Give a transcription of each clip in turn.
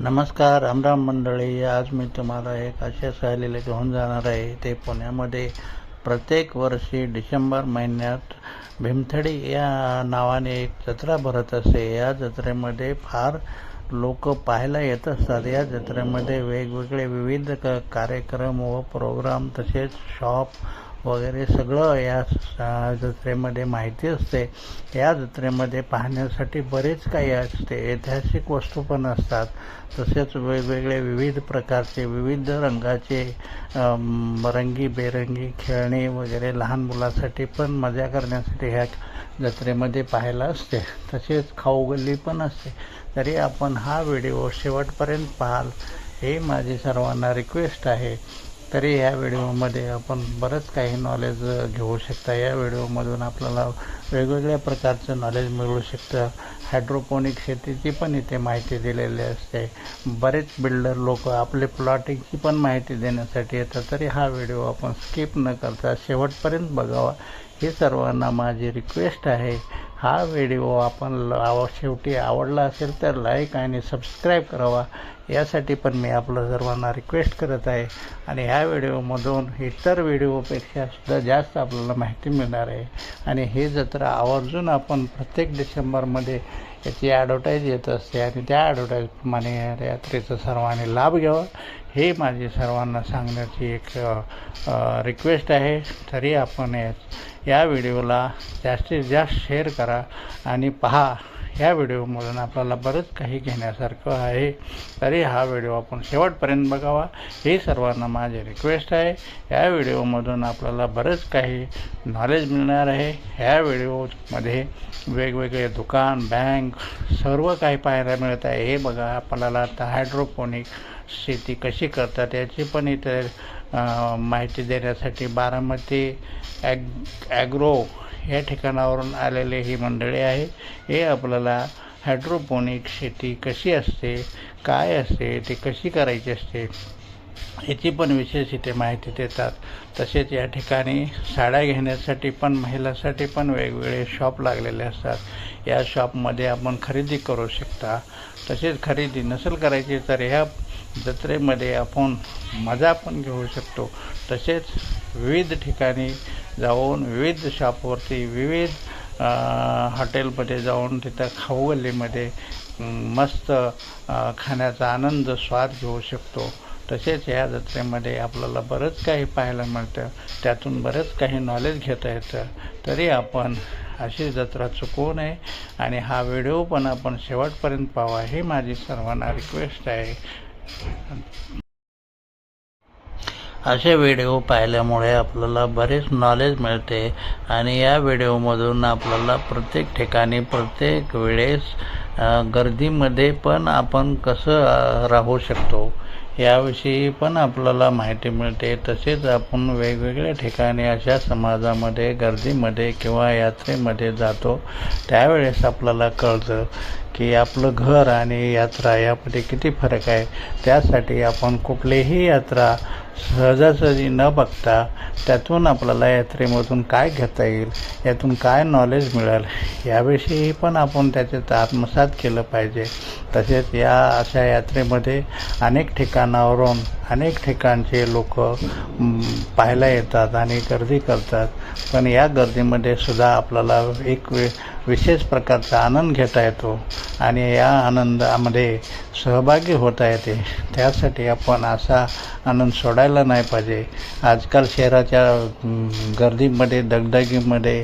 नमस्कार रामराम मंडळी. आज मी तुम्हाला एक अशा सहलीला घेऊन जाणार आहे. ते पुण्यामध्ये प्रत्येक वर्षी डिसेंबर महिन्यात भीमथडी या नावाने एक जत्रा भरत असते. या जत्रेमध्ये फार लोक पाहायला येत असतात. या जत्रेमध्ये वेगवेगळे विविध कार्यक्रम व प्रोग्राम तसेच शॉप वगैरे सगळं या जत्रेमध्ये माहिती असते. या जत्रेमध्ये पाहण्यासाठी बरेच काही असते. ऐतिहासिक वस्तू पण असतात. तसेच वेगवेगळे विविध प्रकारचे विविध रंगाचे रंगीबेरंगी खेळणी वगैरे लहान मुलांसाठी पण मजा करण्यासाठी ह्या जत्रेमध्ये पाहायला असते. तसेच खाऊ गल्ली पण असते. तरी आपण हा व्हिडिओ शेवटपर्यंत पाहाल हे माझी सर्वांना रिक्वेस्ट आहे. तरी या व्हिडिओमध्ये आपण बरंच काही नॉलेज घेऊ शकता. या व्हिडिओमधून आपल्याला वेगवेगळ्या प्रकारचं नॉलेज मिळू शकतं. हायड्रोपोनिक शेतीची पण इथे माहिती दिलेली असते. बरेच बिल्डर लोक आपले प्लॉटिंगची पण माहिती देण्यासाठी येतात. तरी हा व्हिडिओ आपण स्किप न करता शेवटपर्यंत बघावा ही सर्वांना माझी रिक्वेस्ट आहे. हा व्हिडिओ आपण शेवटी आवडला असेल तर लाईक आणि सबस्क्राईब करावा यासाठी पण मी आपलं सर्वांना रिक्वेस्ट करत आहे. आणि ह्या व्हिडिओमधून इतर व्हिडिओपेक्षा सुद्धा जास्त आपल्याला माहिती मिळणार आहे. आणि ही जत्रा आवर्जून आपण प्रत्येक डिसेंबरमध्ये याची ॲडव्हर्टाईज येत असते आणि त्या ॲडव्हर्टाईजप्रमाणे या यात्रेचा सर्वांनी लाभ घ्यावा हे माझी सर्वांना सांगण्याची एक रिक्वेस्ट आहे. तरी आपण या व्हिडिओला जास्तीत जास्त शेअर करा आणि पहा. ह्या व्हिडिओमधून आपल्याला बरंच काही घेण्यासारखं आहे. तरी हा व्हिडिओ आपण शेवटपर्यंत बघावा ही सर्वांना माझी रिक्वेस्ट आहे. या व्हिडिओमधून आपल्याला बरंच काही नॉलेज मिळणार आहे. ह्या व्हिडिओमध्ये वेगवेगळे दुकान बँक सर्व काही पाहायला मिळत आहे. हे बघा आपल्याला आता हायड्रोपोनिक शेती कशी करतात याची पण इथे माहिती देण्यासाठी बारामती ॲग्रो या ठिकाणावरून आलेले ही मंडळी आहे. हे आपल्याला हायड्रोपोनिक शेती कशी असते काय असते ते कशी करायची असते याची पण विशेष इथे माहिती देतात. तसेच या ठिकाणी साड्या घेण्यासाठी पण महिलांसाठी पण वेगवेगळे शॉप लागलेले असतात. या शॉपमध्ये आपण खरेदी करू शकता. तसेच खरेदी नसेल करायची तर ह्या जत्रेमध्ये आपण मजा पण घेऊ शकतो. तसेच विविध ठिकाणी जाऊन विविध शॉपवरती विविध हॉटेलमध्ये जाऊन तिथं खाऊ गल्लीमध्ये मस्त खाण्याचा आनंद स्वाद घेऊ शकतो. तसेच या जत्रेमध्ये आपल्याला बरंच काही पाहायला मिळतं. त्यातून बरंच काही नॉलेज घेता येतं. तरी आपण अशी जत्रा चुकवू नये आणि हा व्हिडिओ पण आपण शेवटपर्यंत पाहावा ही माझी सर्वांना रिक्वेस्ट आहे. असे व्हिडिओ पाहिल्यामुळे आपल्याला बरेच नॉलेज मिळते आणि या व्हिडिओमधून आपल्याला प्रत्येक ठिकाणी प्रत्येक वेळेस गर्दीमध्ये पण आपण कसं राहू शकतो याविषयी पण आपल्याला माहिती मिळते. तसेच आपण वेगवेगळ्या ठिकाणी अशा समाजामध्ये गर्दीमध्ये किंवा यात्रेमध्ये जातो त्यावेळेस आपल्याला कळतं की आपलं घर आणि यात्रा यामध्ये किती फरक आहे. त्यासाठी आपण कुठलीही यात्रा सहजासहजी न बघता त्यातून आपल्याला यात्रेमधून काय घेता येईल यातून काय नॉलेज मिळेल याविषयी पण आपण त्याच्यात आत्मसात केलं पाहिजे. तसेच या अशा यात्रेमध्ये अनेक ठिकाणावरून अनेक ठिकाणचे लोक पाहायला येतात आणि गर्दी करतात. पण या गर्दीमध्ये सुद्धा आपल्याला एक विशेष प्रकारचा आनंद घेता येतो आणि या आनंदामध्ये सहभागी होता येते. त्यासाठी आपण असा आनंद सोडायला नाही पाहिजे. आजकाल शहराच्या गर्दीमध्ये दगदगीमध्ये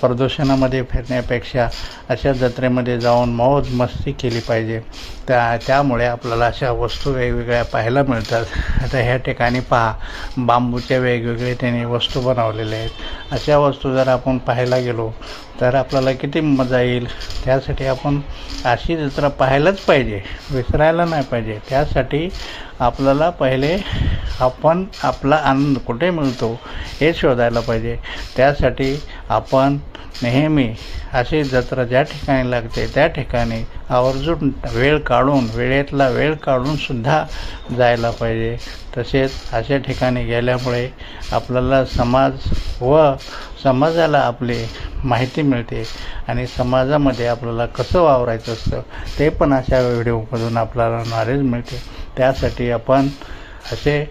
प्रदूषणामध्ये फिरण्यापेक्षा अशा जत्रेमध्ये जाऊन मौज मस्ती केली पाहिजे. त्यामुळे आपल्याला अशा वस्तू वेगवेगळ्या पाहायला मिळतात. आता ह्या ठिकाणी पहा बांबूच्या वेगवेगळे त्यांनी वस्तू बनवलेल्या आहेत. अशा वस्तू जर आपण पाहायला गेलो तर आपल्याला किती मजा येईल. त्यासाठी आपण अशी जत्रा पाहायलाच पाहिजे, विसरायला नाही पाहिजे. त्यासाठी आपल्याला पहिले आपण आपला आनंद कुठे मिळतो हे शोधायला पाहिजे. त्यासाठी आपण नेहमी अशी जत्रा ज्या ठिकाणी लागते त्या ठिकाणी आवर्जून वेळेतला वेळ काढून सुद्धा जायला पाहिजे. तसेच अशा ठिकाणी गेल्यामुळे आपल्याला समाजाला आपली माहिती मिळते आणि समाजामध्ये आपल्याला कसं वावरायचं असतं ते पण अशा व्हिडिओमधून आपल्याला नॉलेज मिळते. त्यासाठी आपण असे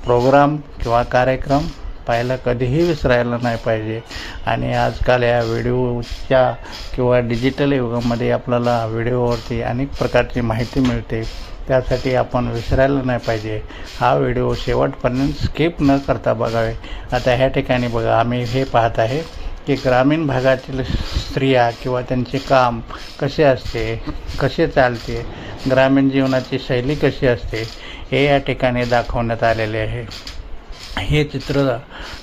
प्रोग्राम किंवा कार्यक्रम पाहायला कधीही विसरायला नाही पाहिजे. आणि आजकाल या व्हिडिओच्या किंवा डिजिटल युगामध्ये आपल्याला व्हिडिओवरती अनेक प्रकारची माहिती मिळते. त्यासाठी आपण विसरायला नाही पाहिजे. हा व्हिडिओ शेवटपर्यंत स्किप न करता बघावे. आता ह्या ठिकाणी बघा, आम्ही हे पाहत आहे की ग्रामीण भागातील स्त्रिया किंवा त्यांचे काम कसे असते, कसे चालते, ग्रामीण जीवनाची शैली कशी असते हे या ठिकाणी दाखवण्यात आलेले आहे. हे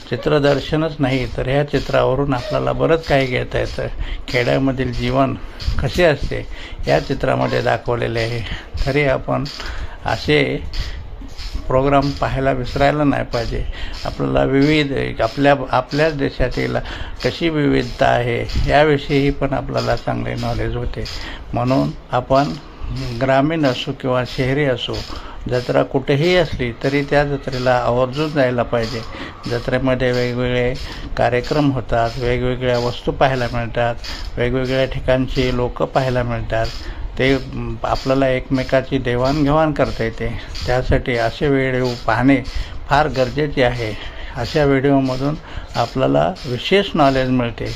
चित्रदर्शनच नाही तर ह्या चित्रावरून आपल्याला बरंच काही घेता येतं. खेड्यामधील जीवन कसे असते या चित्रामध्ये दाखवलेले आहे. तरी आपण असे प्रोग्राम पाहायला विसरायला नाही पाहिजे. आपल्याला आपल्याच देशातील कशी विविधता आहे याविषयी पण आपल्याला चांगले नॉलेज होते. म्हणून आपण ग्रामीण असो किंवा शहरी असो, जत्रा कुठेही असली तरी त्या जत्रेला आवर्जून जायला पाहिजे. जत्रेमध्ये वेगवेगळे कार्यक्रम होतात, वेगवेगळ्या वस्तू पाहायला मिळतात, वेगवेगळ्या ठिकाणची लोक पाहायला मिळतात. ते आपल्याला एकमेकाची देवाणघेवाण करता येते. त्यासाठी असे व्हिडिओ पाहणे फार गरजेचे आहे. अशा व्हिडिओमधून आपल्याला विशेष नॉलेज मिळते.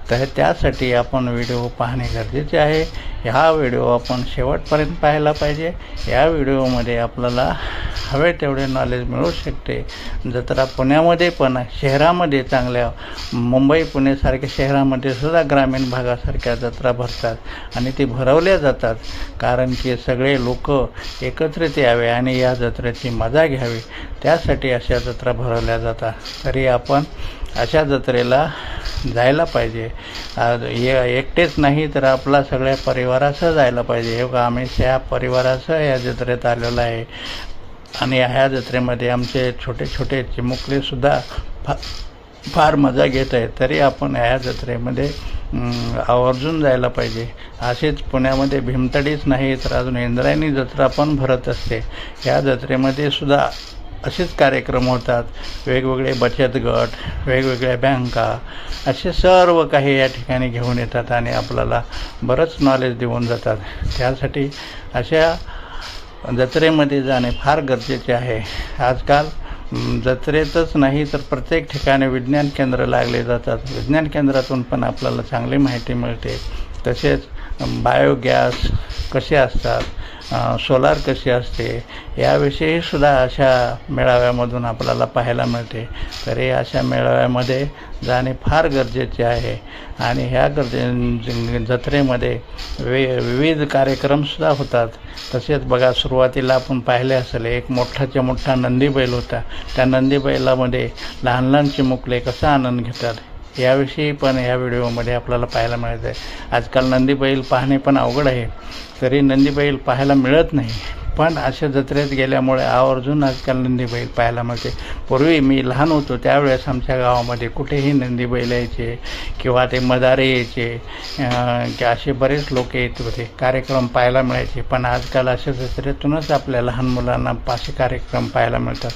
तर त्यासाठी आपण व्हिडिओ पाहणे गरजेचे आहे. हा व्हिडिओ आपण शेवटपर्यंत पाहायला पाहिजे. या व्हिडिओमध्ये आपल्याला हवे तेवढे नॉलेज मिळू शकते. जत्रा पुण्यामध्ये पण, शहरामध्ये चांगल्या मुंबई पुणेसारख्या शहरामध्ये सुद्धा ग्रामीण भागासारख्या जत्रा भरतात आणि ती भरवल्या जातात. कारण की सगळे लोक एकत्रित यावे आणि या जत्रेची मजा घ्यावी त्यासाठी अशा जत्रा भरवल्या जातात. तरी आपण अशा जत्रेला जायला पाहिजे. एकटेच नाही तर आपला सगळ्या परिवारासह जायला पाहिजे. हे बघा, आम्ही ह्या परिवारासह या जत्रेत आलेलो आहे आणि ह्या जत्रेमध्ये आमचे छोटे छोटे चिमुकलेसुद्धा फार मजा घेत आहेत. तरी आपण ह्या जत्रेमध्ये आवर्जून जायला पाहिजे. असेच पुण्यामध्ये भीमतडीच नाही तर अजून इंद्रायणी जत्रा पण भरत असते. ह्या जत्रेमध्ये सुद्धा असेच कार्यक्रम होतात. वेगवेगळे बचत गट, वेगवेगळ्या बँका असे सर्व काही या ठिकाणी घेऊन येतात आणि आपल्याला बरंच नॉलेज देऊन जातात. त्यासाठी अशा जत्रेमध्ये जाणे फार गरजेचे आहे. आजकाल जत्रेतच नाही तर प्रत्येक ठिकाणी विज्ञान केंद्र लागले जातात. विज्ञान केंद्रातून पण आपल्याला चांगली माहिती मिळते. तसेच बायोगॅस कसे असतात, सोलार कशी असते याविषयी सुद्धा अशा मेळाव्यामधून आपल्याला पाहायला मिळते. तरी अशा मेळाव्यामध्ये जाणे फार गरजेचे आहे. आणि ह्या जत्रेमध्ये विविध कार्यक्रमसुद्धा होतात. तसेच बघा, सुरुवातीला आपण पाहिले असेल एक मोठाच्या मोठा नंदी बैल होता. त्या नंदी बैलामध्ये लहान लहान चिमुकले कसा आनंद घेतात याविषयी पण या व्हिडिओमध्ये आपल्याला पाहायला मिळत आहे. आजकाल नंदी बैल पाहणे पण अवघड आहे. तरी नंदी बैल पाहायला मिळत नाही, पण अशा जत्रेत गेल्यामुळे आवर्जून आजकाल नंदी बैल पाहायला मिळते. पूर्वी मी लहान होतो त्यावेळेस आमच्या गावामध्ये कुठेही नंदी बैल यायचे किंवा ते मदारे यायचे की असे बरेच लोक येत होते, कार्यक्रम पाहायला मिळायचे. पण आजकाल अशा जत्रेतूनच आपल्या लहान मुलांना असे कार्यक्रम पाहायला मिळतात.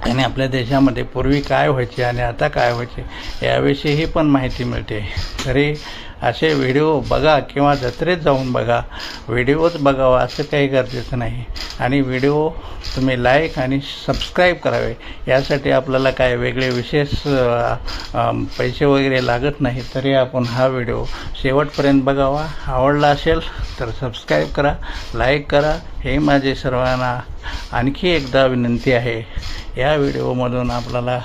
आणि आपल्या देशामध्ये पूर्वी काय व्हायचे आणि आता काय व्हायचे याविषयीही पण माहिती मिळते. तरी असे व्हिडिओ बघा किंवा जत्रेत जाऊन बघा. व्हिडिओच बघावा असं काही गरजेचं नाही. आणि व्हिडिओ तुम्ही लाईक आणि सबस्क्राईब करावे. यासाठी आपल्याला काय वेगळे विशेष पैसे वगैरे लागत नाही. तरी आपण हा व्हिडिओ शेवटपर्यंत बघावा. आवडला असेल तर सबस्क्राईब करा, लाईक करा. हे माझे सर्वांना आणखी एकदा विनंती आहे. या व्हिडिओमधून आपल्याला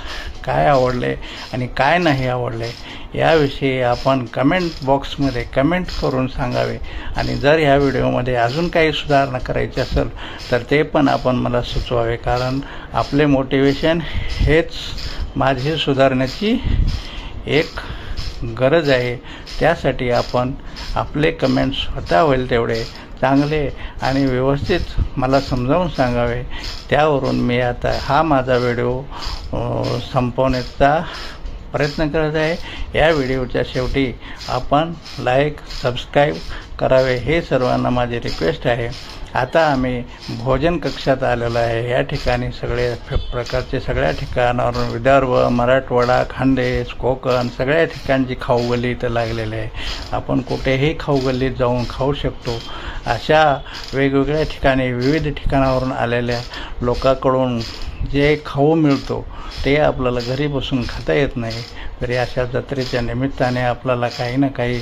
काय आवडले आणि काय नाही आवडले याविषयी आपण कमेंट बॉक्समध्ये कमेंट करून सांगावे. आणि जर ह्या व्हिडिओमध्ये अजून काही सुधारणा करायची असेल तर ते पण आपण मला सुचवावे. कारण आपले मोटिवेशन हेच माझे सुधारण्याची एक गरज आहे. त्यासाठी आपण आपले कमेंट्स स्वतः होईल तेवढे चांगले आणि व्यवस्थित मला समजावून सांगावे. त्यावरून मी आता हा माझा व्हिडिओ संपवण्याचा प्रयत्न करत आहे। या व्हिडिओच्या शेवटी आपण लाईक सबस्क्राईब करावे हे सर्वांना माझी रिक्वेस्ट आहे। आता आम्ही भोजन कक्षात आलेलो आहे। या ठिकाणी सगळे प्रकारचे सगळ्या ठिकाणावरून विदर्भ, मराठवाडा, खानदेश, कोकण सगळ्या ठिकाणची खाऊ गल्ली इथं लागलेली आहे। आपण कुठेही खाऊ गल्लीत जाऊन खाऊ शकतो। अशा वेगवेगळ्या ठिकाणी विविध ठिकाणावरून आलेल्या लोकांकडून जे खाऊ मिळतो ते आपल्याला घरी बसून खाता येत नाही, तरी अशा जत्रेच्या निमित्ताने आपल्याला काही ना काही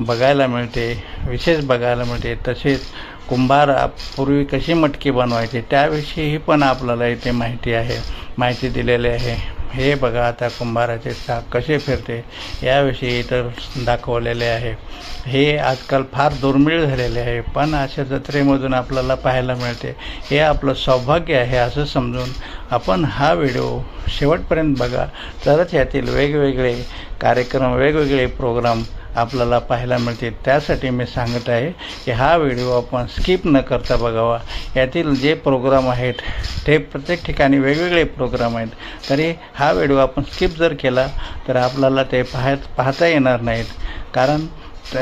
बघायला मिळते, विशेष बघायला मिळते। तसेच कुंभार पूर्वी कशी मटकी बनवायची त्याविषयीही पण आपल्याला इथे माहिती दिलेली आहे। हे बघा, आता कुंभाराचे चाक कसे फिरते याविषयी तर दाखवलेले आहे। हे आजकाल फार दुर्मिळ झालेले आहे, पण अशा जत्रेमधून आपल्याला पाहायला मिळते। हे आपलं सौभाग्य आहे असं समजून आपण हा व्हिडिओ शेवटपर्यंत बघा, तरच यातील वेगवेगळे कार्यक्रम, वेगवेगळे प्रोग्राम आपल्याला पाहायला मिळतील। त्यासाठी मी सांगत आहे की हा व्हिडिओ आपण स्किप न करता बघावा। यातील जे प्रोग्राम आहेत ते प्रत्येक ठिकाणी वेगवेगळे प्रोग्राम आहेत, तरी हा व्हिडिओ आपण स्किप जर केला तर आपल्याला ते पाहता येणार नाहीत, कारण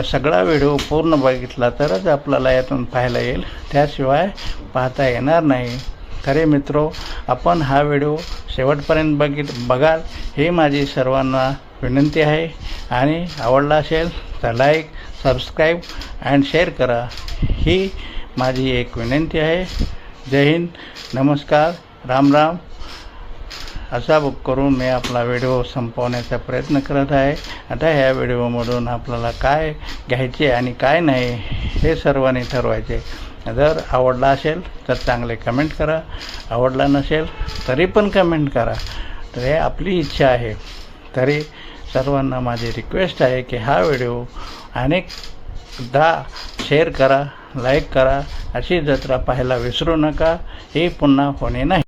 सगळा व्हिडिओ पूर्ण बघितला तरच आपल्याला यातून पाहायला येईल, त्याशिवाय पाहता येणार नाही। खरे मित्रो, आपण हा व्हिडिओ शेवटपर्यंत बघाल ही माझी सर्वांना विनंती आहे। आणि आवडला असेल तर लाईक सबस्क्राईब अँड शेअर करा, ही माझी एक विनंती आहे। जय हिंद, नमस्कार, राम राम। असा करून मी आपला व्हिडिओ संपवण्याचा प्रयत्न करत आहे। आता ह्या व्हिडिओमधून आपल्याला काय घ्यायचे आणि काय नाही हे सर्वांनी ठरवायचे। जर आवडला असेल तर चांगले कमेंट करा, आवडला नसेल तरी पण कमेंट करा, तर हे आपली इच्छा आहे। तरी सर्वांना माझी रिक्वेस्ट आहे की हा व्हिडिओ अनेकदा शेअर करा, लाईक करा। अशी जत्रा पाहायला विसरू नका, ही पुन्हा होणे नाही।